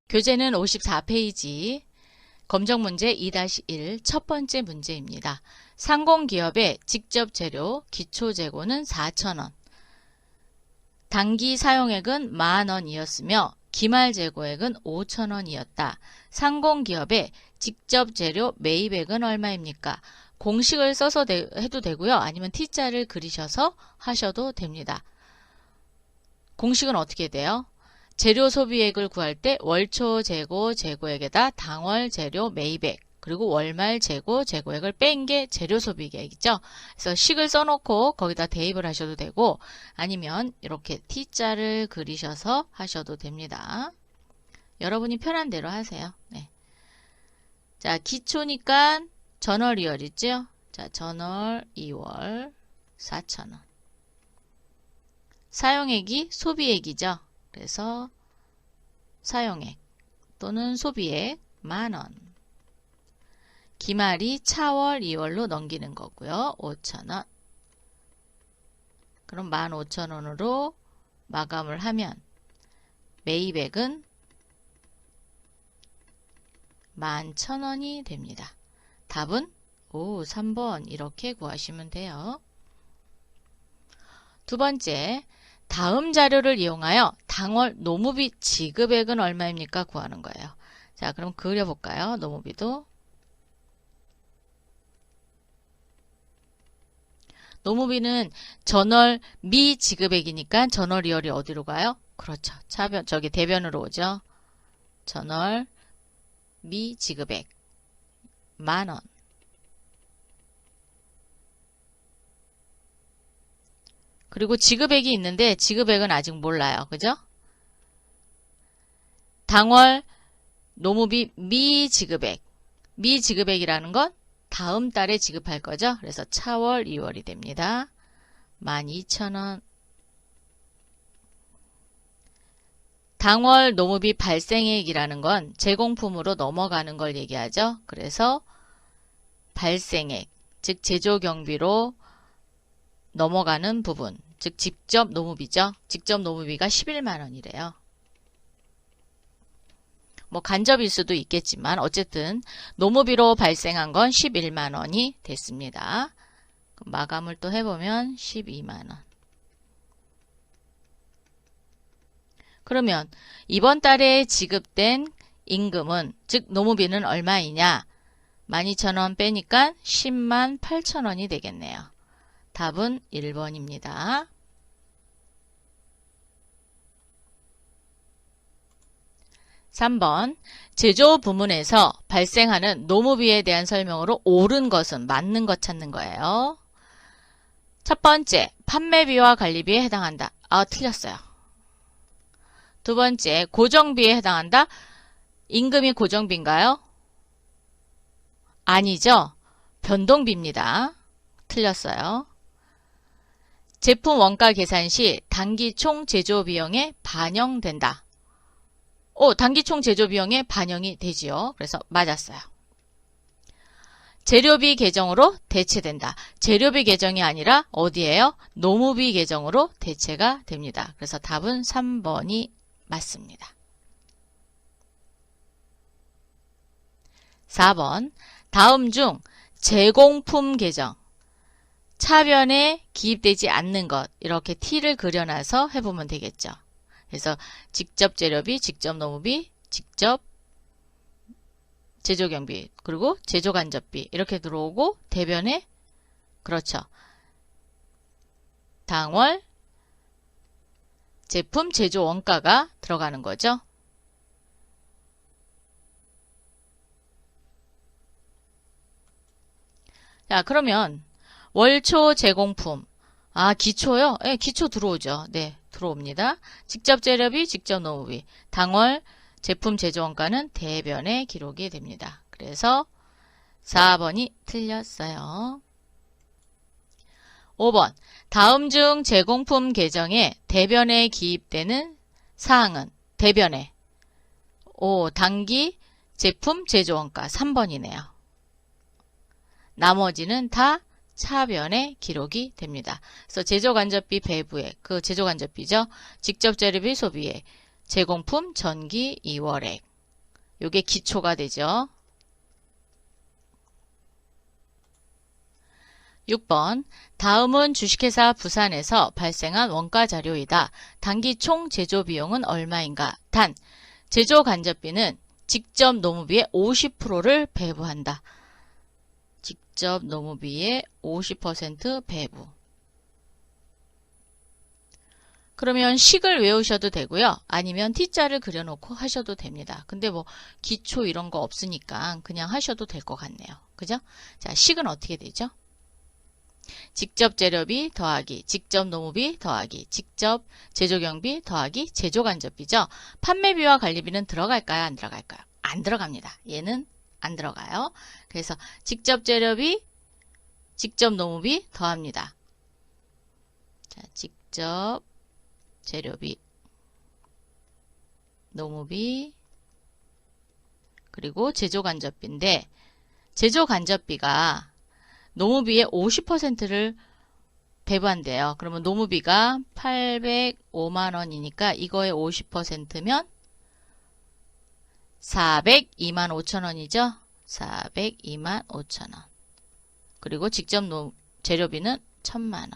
교재는 54페이지, 검정문제 2-1 첫 번째 문제입니다. 상공기업의 직접 재료 기초재고는 4,000원, 단기 사용액은 10,000원이었으며 기말재고액은 5,000원이었다. 상공기업의 직접 재료 매입액은 얼마입니까? 공식을 써서 해도 되고요. 아니면 T자를 그리셔서 하셔도 됩니다. 공식은 어떻게 돼요? 재료 소비액을 구할 때 월초 재고 재고액에다 당월 재료 매입액 그리고 월말 재고 재고액을 뺀 게 재료 소비액이죠. 그래서 식을 써놓고 거기다 대입을 하셔도 되고 아니면 이렇게 T자를 그리셔서 하셔도 됩니다. 여러분이 편한 대로 하세요. 네. 자, 기초니까 전월 2월 있죠? 자, 전월 2월 4,000원. 사용액이 소비액이죠. 그래서 사용액 또는 소비액 10,000원. 기말이 차월 2월로 넘기는 거고요. 5,000원. 그럼 15,000원으로 마감을 하면 매입액은 11,000원이 됩니다. 답은 3번 이렇게 구하시면 돼요. 두 번째, 다음 자료를 이용하여 당월 노무비 지급액은 얼마입니까? 구하는 거예요. 자, 그럼 그려볼까요? 노무비도. 노무비는 전월 미지급액이니까 전월 2월이 어디로 가요? 그렇죠. 저기 대변으로 오죠. 전월 미지급액 10,000원. 그리고 지급액이 있는데 지급액은 아직 몰라요. 그죠? 당월 노무비 미지급액. 미지급액이라는 건 다음 달에 지급할 거죠. 그래서 차월 2월이 됩니다. 12,000원. 당월 노무비 발생액이라는 건 제공품으로 넘어가는 걸 얘기하죠. 그래서 발생액, 즉 제조경비로 넘어가는 부분, 즉 직접 노무비죠. 직접 노무비가 110,000원이래요. 뭐 간접일 수도 있겠지만 어쨌든 노무비로 발생한 건 110,000원이 됐습니다. 마감을 또 해보면 120,000원. 그러면 이번 달에 지급된 임금은 즉 노무비는 얼마이냐? 12,000원 빼니까 108,000원이 되겠네요. 답은 1번입니다. 3번, 제조 부문에서 발생하는 노무비에 대한 설명으로 옳은 것은 맞는 것 찾는 거예요. 첫 번째, 판매비와 관리비에 해당한다. 틀렸어요. 두 번째, 고정비에 해당한다. 임금이 고정비인가요? 아니죠. 변동비입니다. 틀렸어요. 제품 원가 계산 시 단기 총 제조 비용에 반영된다. 단기 총 제조 비용에 반영이 되지요. 그래서 맞았어요. 재료비 계정으로 대체된다. 재료비 계정이 아니라 어디예요? 노무비 계정으로 대체가 됩니다. 그래서 답은 3번이 맞습니다. 4번, 다음 중 제공품 계정. 차변에 기입되지 않는 것 이렇게 T를 그려놔서 해보면 되겠죠. 그래서 직접 재료비, 직접 노무비, 직접 제조경비, 그리고 제조간접비 이렇게 들어오고 대변에 그렇죠. 당월 제품 제조 원가가 들어가는 거죠. 자, 그러면 월초 제공품. 기초요? 네, 기초 들어오죠. 네, 들어옵니다. 직접 재료비, 직접 노무비. 당월 제품 제조 원가는 대변에 기록이 됩니다. 그래서 4번이 틀렸어요. 5번. 다음 중 제공품 계정에 대변에 기입되는 사항은 대변에. 단기 제품 제조 원가 3번이네요. 나머지는 다 차변에 기록이 됩니다. 그래서 제조간접비 배부액, 그 제조간접비죠. 직접 재료비 소비액, 제공품 전기 2월액, 요게 기초가 되죠. 6번. 다음은 주식회사 부산에서 발생한 원가 자료이다. 단기 총 제조 비용은 얼마인가? 단, 제조 간접비는 직접 노무비의 50%를 배부한다. 직접 노무비의 50% 배부. 그러면 식을 외우셔도 되고요. 아니면 T자를 그려놓고 하셔도 됩니다. 근데 뭐 기초 이런 거 없으니까 그냥 하셔도 될 것 같네요. 그죠? 자, 식은 어떻게 되죠? 직접 재료비 더하기 직접 노무비 더하기 직접 제조경비 더하기 제조간접비죠. 판매비와 관리비는 들어갈까요? 안 들어갈까요? 안 들어갑니다. 얘는 안 들어가요. 그래서 직접 재료비, 직접 노무비 더합니다. 자, 직접 재료비, 노무비, 그리고 제조간접비인데 제조간접비가 노무비의 50%를 배부한대요. 그러면 노무비가 805만 원이니까 이거의 50%면 402만 5천 원이죠. 402만 5천 원. 그리고 직접 재료비는 1000만 원.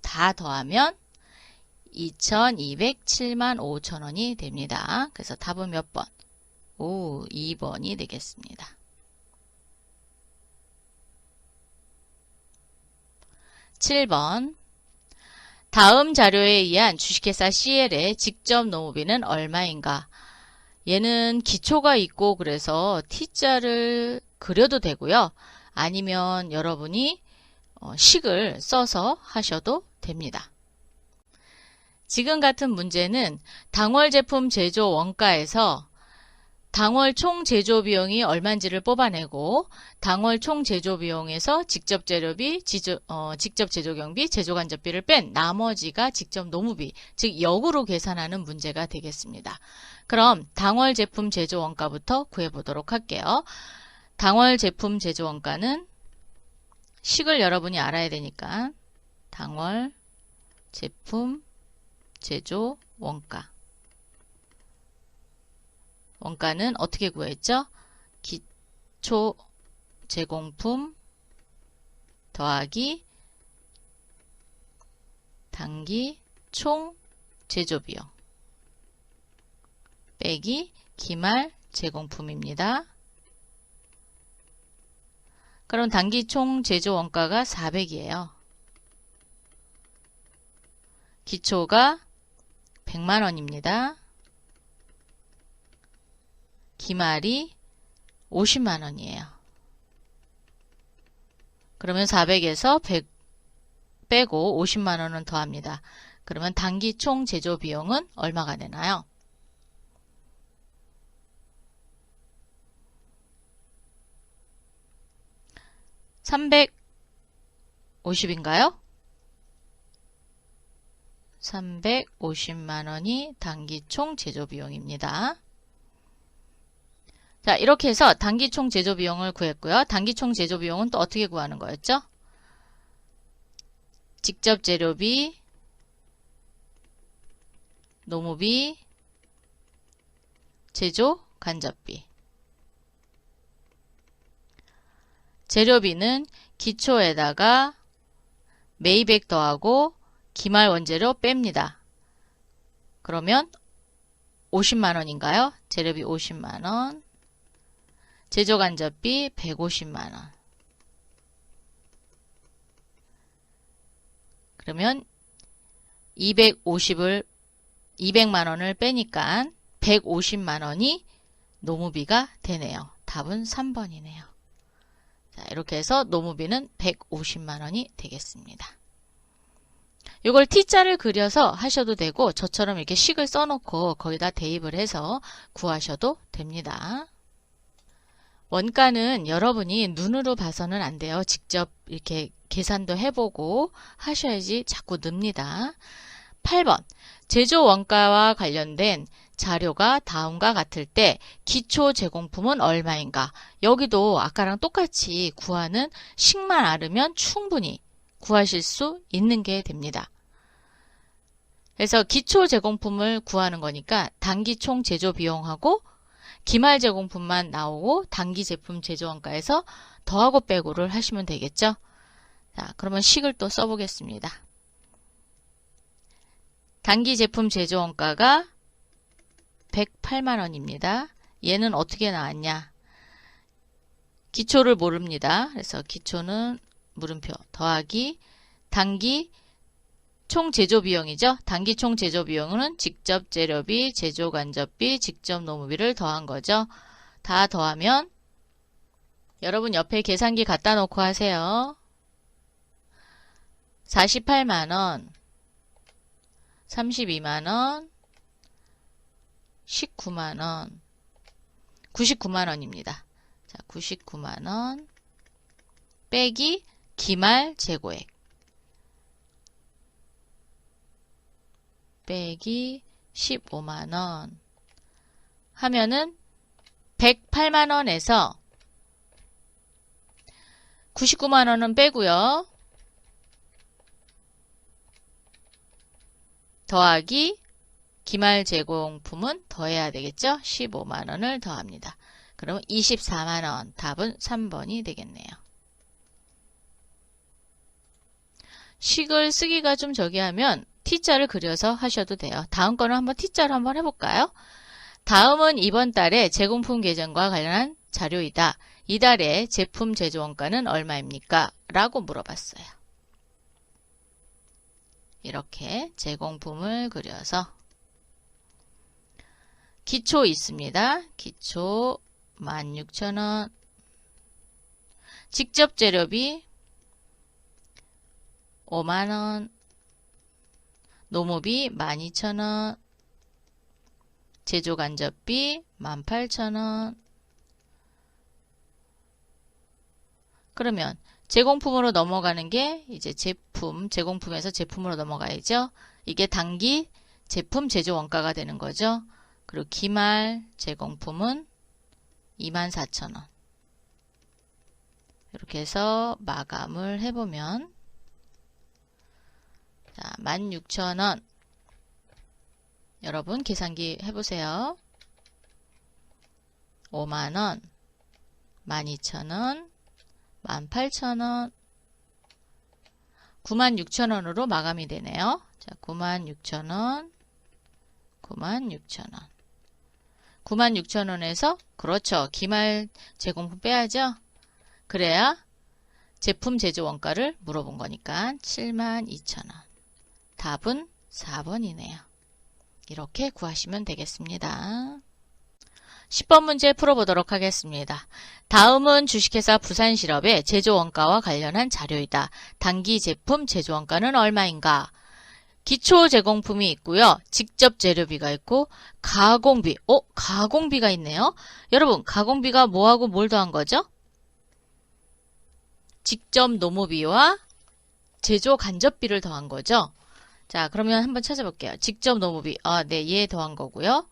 다 더하면 2207만 5천 원이 됩니다. 그래서 답은 몇 번? 2번이 되겠습니다. 7번. 다음 자료에 의한 주식회사 CL의 직접 노무비는 얼마인가? 얘는 기초가 있고 그래서 T자를 그려도 되고요. 아니면 여러분이 식을 써서 하셔도 됩니다. 지금 같은 문제는 당월 제품 제조 원가에서 당월 총 제조 비용이 얼마인지를 뽑아내고 당월 총 제조 비용에서 직접 재료비, 직접 제조경비, 제조간접비를 뺀 나머지가 직접 노무비, 즉 역으로 계산하는 문제가 되겠습니다. 그럼 당월 제품 제조 원가부터 구해보도록 할게요. 당월 제품 제조 원가는 식을 여러분이 알아야 되니까 당월 제품 제조 원가. 원가는 어떻게 구했죠? 기초 제공품 더하기 단기 총 제조비용 빼기 기말 제공품입니다. 그럼 단기 총 제조 원가가 400이에요. 기초가 100만 원입니다. 기말이 50만 원이에요. 그러면 400에서 100 빼고 50만 원은 더합니다. 그러면 단기 총 제조 비용은 얼마가 되나요? (350인가요) 350만 원이 단기 총 제조 비용입니다. 자, 이렇게 해서 단기 총 제조 비용을 구했고요. 단기 총 제조 비용은 또 어떻게 구하는 거였죠? 직접 재료비, 노무비, 제조 간접비. 재료비는 기초에다가 매입액 더하고 기말 원재료 뺍니다. 그러면 50만 원인가요? 재료비 50만 원. 제조간접비 150만 원. 그러면 200만 원을 빼니까 150만 원이 노무비가 되네요. 답은 3번이네요. 자, 이렇게 해서 노무비는 150만 원이 되겠습니다. 이걸 T자를 그려서 하셔도 되고 저처럼 이렇게 식을 써놓고 거기다 대입을 해서 구하셔도 됩니다. 원가는 여러분이 눈으로 봐서는 안 돼요. 직접 이렇게 계산도 해보고 하셔야지 자꾸 늡니다. 8번. 제조 원가와 관련된 자료가 다음과 같을 때 기초 제공품은 얼마인가? 여기도 아까랑 똑같이 구하는 식만 알으면 충분히 구하실 수 있는 게 됩니다. 그래서 기초 제공품을 구하는 거니까 단기 총 제조 비용하고 기말 제공품만 나오고 단기 제품 제조원가에서 더하고 빼고를 하시면 되겠죠. 자, 그러면 식을 또 써보겠습니다. 단기 제품 제조원가가 108만원입니다. 얘는 어떻게 나왔냐? 기초를 모릅니다. 그래서 기초는 물음표 더하기 단기 총 제조 비용이죠. 단기 총 제조 비용은 직접 재료비, 제조 간접비, 직접 노무비를 더한 거죠. 다 더하면 여러분 옆에 계산기 갖다 놓고 하세요. 48만원, 32만원, 19만원, 99만원입니다. 자, 99만원 빼기 기말 재고액 빼기 15만원 하면은 108만원에서 99만원은 빼고요. 더하기 기말 제공품은 더해야 되겠죠? 15만원을 더합니다. 그러면 24만원. 답은 3번이 되겠네요. 식을 쓰기가 좀 저기 하면 T자를 그려서 하셔도 돼요. 다음 거는 한번 T자로 한번 해볼까요? 다음은 이번 달에 제공품 계정과 관련한 자료이다. 이달의 제품 제조 원가는 얼마입니까? 라고 물어봤어요. 이렇게 제공품을 그려서 기초 있습니다. 기초 16,000원, 직접 재료비 5만원, 노무비 12,000원, 제조 간접비 18,000원. 그러면 제공품으로 넘어가는 게 이제 제공품에서 제품으로 넘어가야죠. 이게 단기 제품 제조 원가가 되는 거죠. 그리고 기말 제공품은 24,000원. 이렇게 해서 마감을 해보면 자, 16,000원. 여러분 계산기 해보세요. 5만원, 12,000원, 18,000원, 96,000원으로 마감이 되네요. 자, 96,000원, 96,000원. 96,000원에서 그렇죠. 기말 제공품 빼야죠. 그래야 제품 제조 원가를 물어본 거니까 72,000원. 답은 4번이네요. 이렇게 구하시면 되겠습니다. 10번 문제 풀어보도록 하겠습니다. 다음은 주식회사 부산실업의 제조원가와 관련한 자료이다. 단기 제품 제조원가는 얼마인가? 기초 제공품이 있고요. 직접 재료비가 있고 가공비. 가공비가 있네요. 여러분 가공비가 뭐하고 뭘 더한 거죠? 직접 노무비와 제조 간접비를 더한 거죠. 자, 그러면 한번 찾아볼게요. 직접 노무비. 네, 얘 더한 거고요.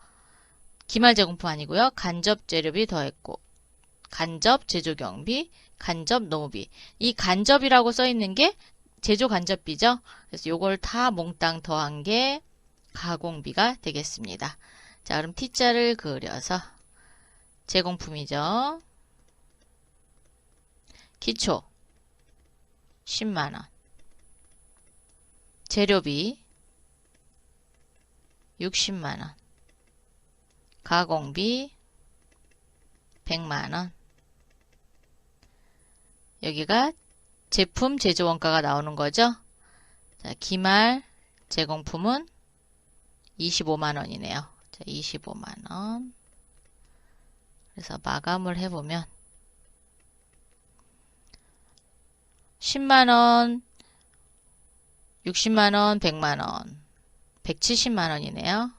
기말 제공품 아니고요. 간접 재료비 더했고 간접 제조 경비, 간접 노무비. 이 간접이라고 써 있는 게 제조 간접비죠. 그래서 요걸 다 몽땅 더한 게 가공비가 되겠습니다. 자, 그럼 T자를 그려서 제공품이죠. 기초 10만원, 재료비 60만원, 가공비 100만원. 여기가 제품 제조 원가가 나오는 거죠. 자, 기말 제공품은 25만원이네요. 자, 25만원. 그래서 마감을 해보면 10만원, 60만원, 100만원, 170만원이네요.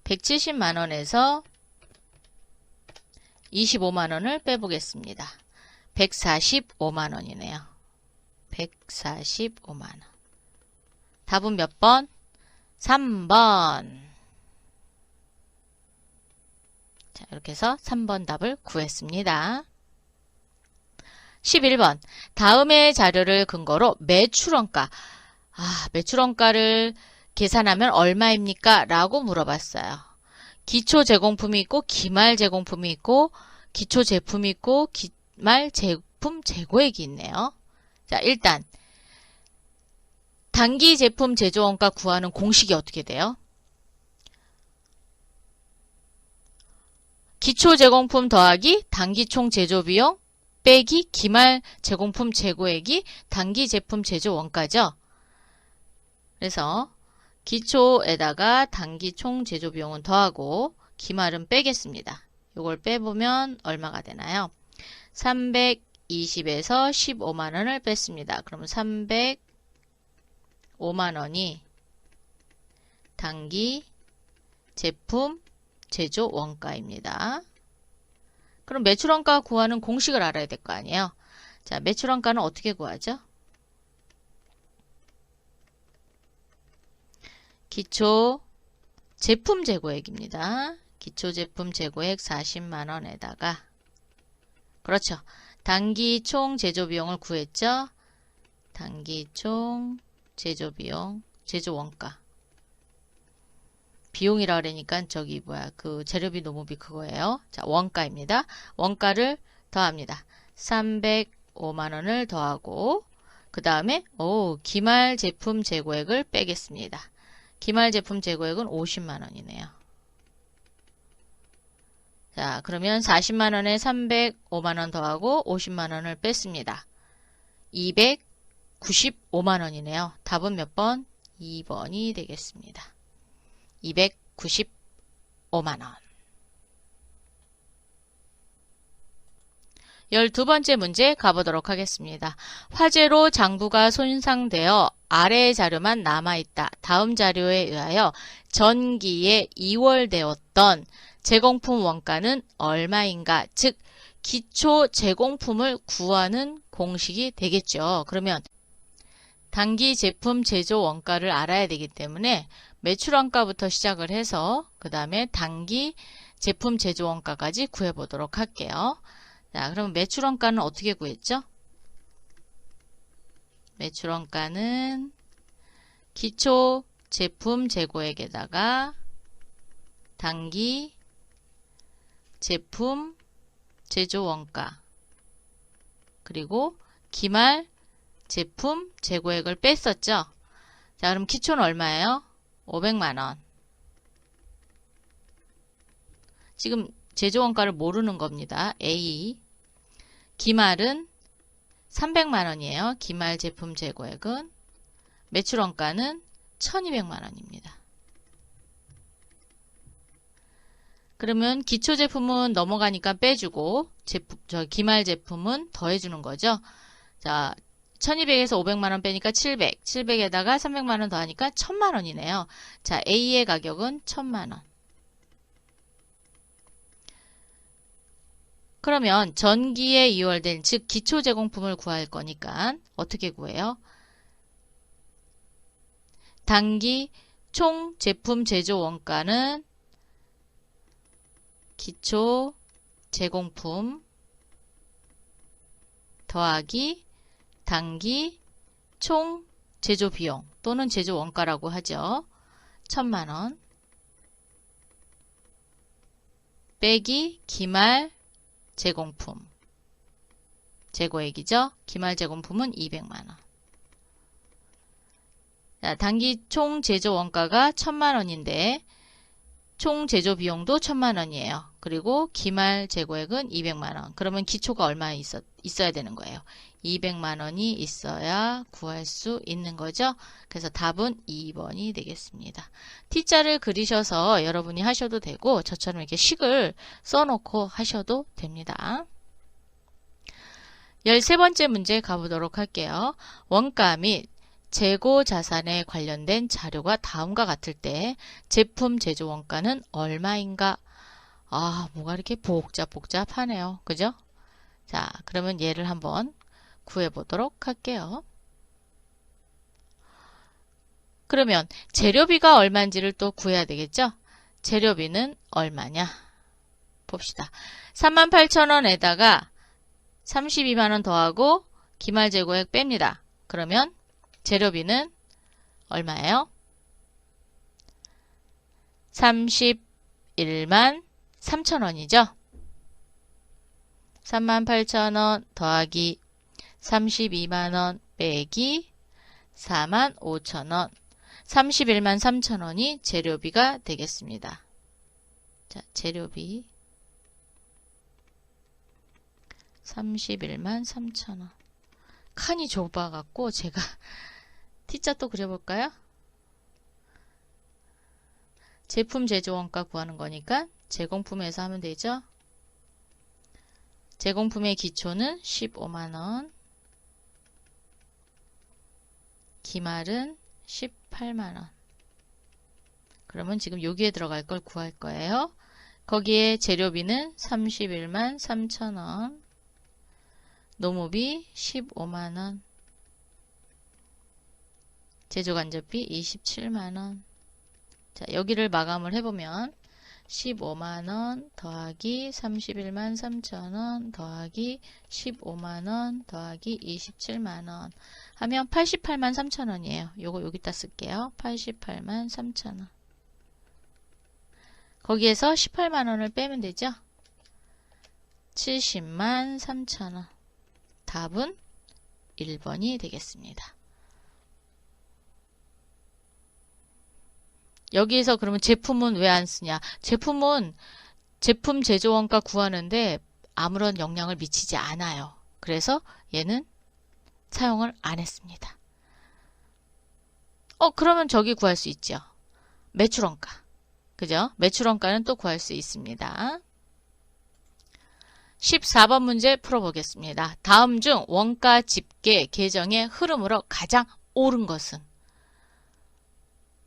170만원에서 25만원을 빼보겠습니다. 145만원이네요. 145만원. 답은 몇 번? 3번. 자, 이렇게 해서 3번 답을 구했습니다. 11번. 다음의 자료를 근거로 매출원가. 매출원가를 계산하면 얼마입니까? 라고 물어봤어요. 기초 제공품이 있고 기말 제공품이 있고 기초 제품이 있고 기말 제품 재고액이 있네요. 자, 일단 단기 제품 제조 원가 구하는 공식이 어떻게 돼요? 기초 제공품 더하기 단기 총 제조 비용 빼기 기말 제공품 재고액이 단기 제품 제조 원가죠. 그래서 기초에다가 단기 총 제조 비용은 더하고 기말은 빼겠습니다. 이걸 빼보면 얼마가 되나요? 320에서 15만 원을 뺐습니다. 그러면 305만 원이 단기 제품 제조 원가입니다. 그럼 매출원가 구하는 공식을 알아야 될 거 아니에요? 자, 매출원가는 어떻게 구하죠? 기초 제품 재고액입니다. 기초 제품 재고액 40만 원에다가 그렇죠. 단기 총 제조 비용을 구했죠. 단기 총 제조 비용, 제조 원가. 비용이라 그러니까 저기 그 재료비 노무비 그거예요. 자, 원가입니다. 원가를 더합니다. 305만 원을 더하고 그 다음에 기말 제품 재고액을 빼겠습니다. 기말 제품 재고액은 50만 원이네요. 자, 그러면 40만 원에 305만 원 더하고 50만 원을 뺐습니다. 295만 원이네요. 답은 몇 번? 2번이 되겠습니다. 295만 원. 12번째 문제 가보도록 하겠습니다. 화재로 장부가 손상되어 아래의 자료만 남아있다. 다음 자료에 의하여 전기에 이월되었던 제공품 원가는 얼마인가? 즉 기초 제공품을 구하는 공식이 되겠죠. 그러면 단기 제품 제조 원가를 알아야 되기 때문에 매출원가부터 시작을 해서 그 다음에 단기 제품 제조 원가까지 구해보도록 할게요. 자, 그럼 매출원가는 어떻게 구했죠? 매출원가는 기초 제품 재고액에다가 단기 제품 제조 원가 그리고 기말 제품 재고액을 뺐었죠. 자, 그럼 기초는 얼마예요? 500만 원. 지금 제조 원가를 모르는 겁니다. A. 기말은 300만 원이에요. 기말 제품 재고액은. 매출 원가는 1200만 원입니다. 그러면 기초 제품은 넘어가니까 빼주고 기말 제품은 더해주는 거죠. 자, 1200에서 500만 원 빼니까 700. 700에다가 300만 원 더하니까 1000만 원이네요. 자, A의 가격은 1000만 원. 그러면 전기에 이월된 즉 기초 제공품을 구할 거니까 어떻게 구해요? 단기 총 제품 제조 원가는 기초 제공품 더하기 단기 총 제조 비용 또는 제조 원가라고 하죠. 1000만 원 빼기 기말 제공품 재고액이죠. 기말 제공품은 200만 원. 자, 단기 총 제조 원가가 1000만 원인데 총 제조 비용도 1000만 원이에요. 그리고 기말 재고액은 200만 원. 그러면 기초가 얼마 있어야 되는 거예요. 200만 원이 있어야 구할 수 있는 거죠. 그래서 답은 2번이 되겠습니다. T자를 그리셔서 여러분이 하셔도 되고 저처럼 이렇게 식을 써놓고 하셔도 됩니다. 13번째 문제 가보도록 할게요. 원가 및 재고 자산에 관련된 자료가 다음과 같을 때 제품 제조 원가는 얼마인가? 아, 뭐가 이렇게 복잡하네요. 그죠? 자, 그러면 얘를 한번 구해보도록 할게요. 그러면 재료비가 얼마인지를 또 구해야 되겠죠? 재료비는 얼마냐? 봅시다. 38,000원에다가 32만원 더하고 기말재고액 뺍니다. 그러면 재료비는 얼마예요? 32 31만 3천원이죠. 38,000원 더하기 32만원 빼기 4만 5천원 31만 3천원이 재료비가 되겠습니다. 자, 재료비 31만 3천원. 칸이 좁아갖고 제가 T자 또 그려볼까요? 제품 제조원가 구하는 거니까 제공품에서 하면 되죠. 제공품의 기초는 15만원, 기말은 18만원. 그러면 지금 여기에 들어갈 걸 구할 거예요. 거기에 재료비는 31만 3천원, 노무비 15만원, 제조간접비 27만원. 자, 여기를 마감을 해보면 15만원 더하기 31만 3천원 더하기 15만원 더하기 27만원 하면 88만 3천원이에요. 요거 여기다 쓸게요. 88만 3천원. 거기에서 18만원을 빼면 되죠. 70만 3천원. 답은 1번이 되겠습니다. 여기에서 그러면 제품은 왜 안 쓰냐? 제품은 제품 제조원가 구하는데 아무런 영향을 미치지 않아요. 그래서 얘는 사용을 안 했습니다. 그러면 저기 구할 수 있죠. 매출원가. 그죠? 매출원가는 또 구할 수 있습니다. 14번 문제 풀어보겠습니다. 다음 중 원가 집계 계정의 흐름으로 가장 옳은 것은?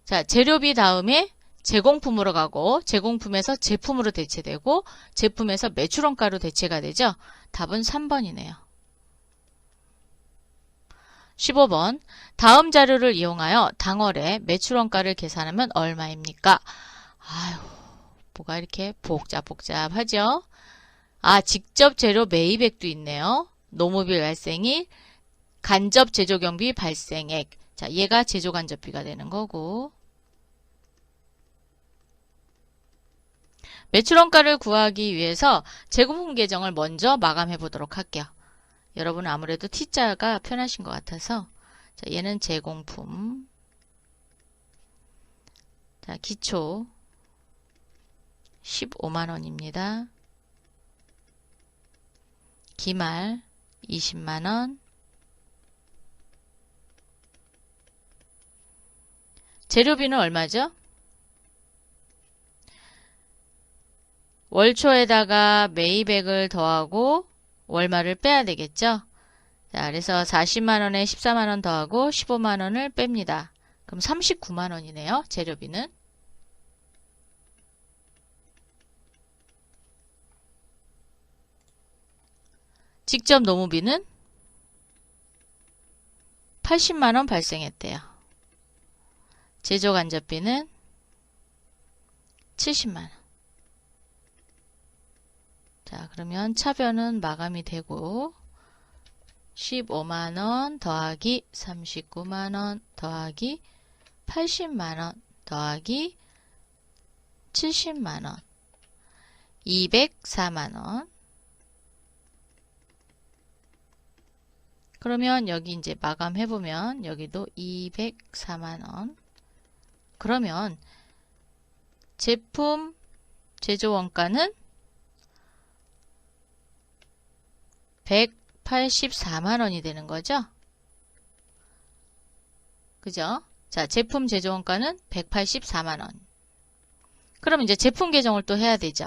자, 재료비 다음에 제공품으로 가고 제공품에서 제품으로 대체되고 제품에서 매출원가로 대체가 되죠. 답은 3번이네요. 15번 다음 자료를 이용하여 당월에 매출원가를 계산하면 얼마입니까? 아유, 뭐가 이렇게 복잡하죠? 아, 직접 재료 매입액도 있네요. 노무비 발생일, 간접 제조경비 발생액. 자, 얘가 제조간접비가 되는 거고. 매출원가를 구하기 위해서 제공품 계정을 먼저 마감해 보도록 할게요. 여러분은 아무래도 T자가 편하신 것 같아서. 자, 얘는 제공품. 자, 기초 15만원입니다. 기말 20만원. 재료비는 얼마죠? 월초에다가 매입액을 더하고 월말을 빼야 되겠죠? 자, 그래서 40만원에 14만원 더하고 15만원을 뺍니다. 그럼 39만원이네요. 재료비는. 직접 노무비는 80만원 발생했대요. 제조간접비는 70만원. 자, 그러면 차변은 마감이 되고 15만원 더하기 39만원 더하기 80만원 더하기 70만원 204만원. 그러면 여기 이제 마감해보면 여기도 204만원. 그러면 제품 제조원가는 184만원이 되는 거죠. 그죠? 자, 제품 제조원가는 184만원. 그럼 이제 제품 계정을 또 해야 되죠.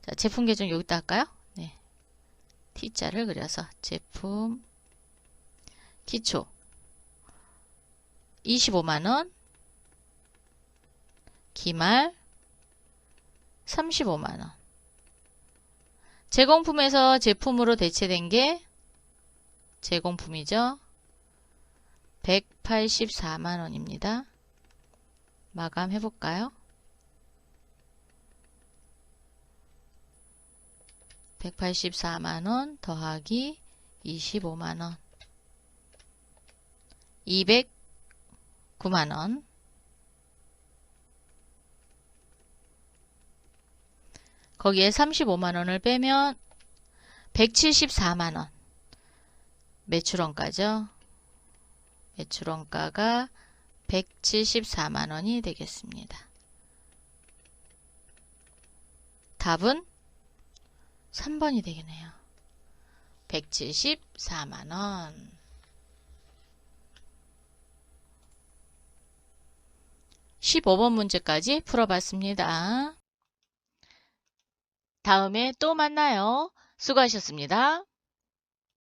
자, 제품 계정 여기다 할까요? 네. T자를 그려서 제품 기초 25만원, 기말 35만원. 제공품에서 제품으로 대체된 게 제공품이죠. 184만원입니다. 마감해볼까요? 184만원 더하기 25만원 209만원 거기에 35만원을 빼면 174만원. 매출원가죠. 매출원가가 174만원이 되겠습니다. 답은 3번이 되겠네요. 174만원. 15번 문제까지 풀어봤습니다. 다음에 또 만나요. 수고하셨습니다.